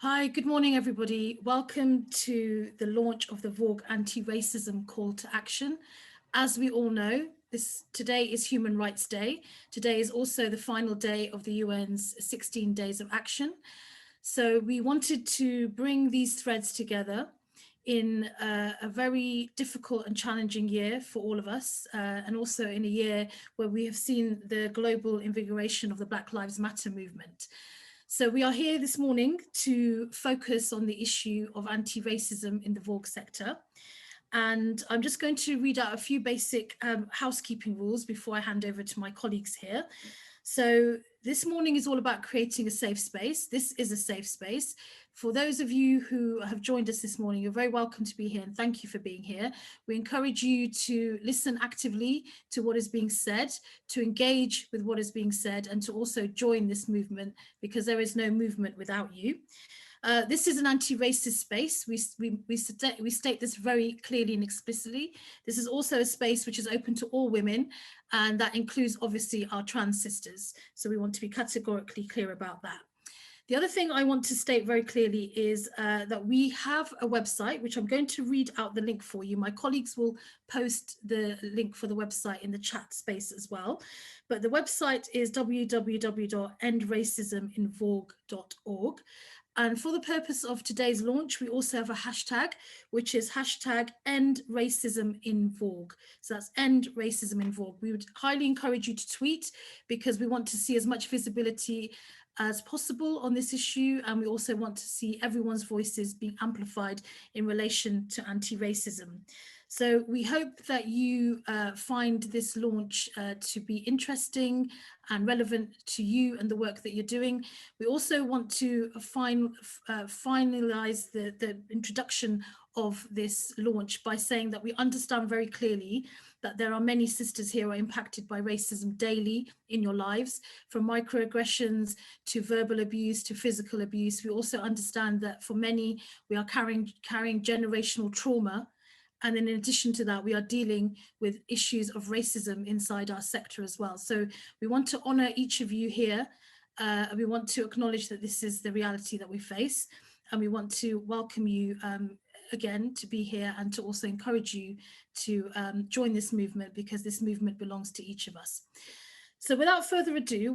Hi, good morning, everybody. Welcome to the launch of the VAWG Anti-Racism Call to Action. As we all know, today is Human Rights Day. Today is also the final day of the UN's 16 Days of Action. So we wanted to bring these threads together in a very difficult and challenging year for all of us, and also in a year where we have seen the global invigoration of the Black Lives Matter movement. So we are here this morning to focus on the issue of anti-racism in the VAWG sector. And I'm just going to read out a few basic housekeeping rules before I hand over to my colleagues here. So this morning is all about creating a safe space. This is a safe space. For those of you who have joined us this morning, you're very welcome to be here, and thank you for being here. We encourage you to listen actively to what is being said, to engage with what is being said, and to also join this movement, because there is no movement without you. This is an anti-racist space. We state this very clearly and explicitly. This is also a space which is open to all women, and that includes obviously our trans sisters. So we want to be categorically clear about that. The other thing I want to state very clearly is that we have a website, which I'm going to read out the link for you. My colleagues will post the link for the website in the chat space as well. But the website is www.endracisminvawg.org. And for the purpose of today's launch, we also have a hashtag, which is hashtag #EndRacismInVAWG. So that's #EndRacismInVAWG. We would highly encourage you to tweet, because we want to see as much visibility as possible on this issue, and we also want to see everyone's voices being amplified in relation to anti-racism. So we hope that you find this launch to be interesting and relevant to you and the work that you're doing. We also want to finalize the introduction of this launch by saying that we understand very clearly that there are many sisters here who are impacted by racism daily in your lives, from microaggressions to verbal abuse to physical abuse. We also understand that for many, we are carrying generational trauma. And then in addition to that, we are dealing with issues of racism inside our sector as well. So we want to honor each of you here. We want to acknowledge that this is the reality that we face. And we want to welcome you again to be here, and to also encourage you to join this movement, because this movement belongs to each of us. So without further ado,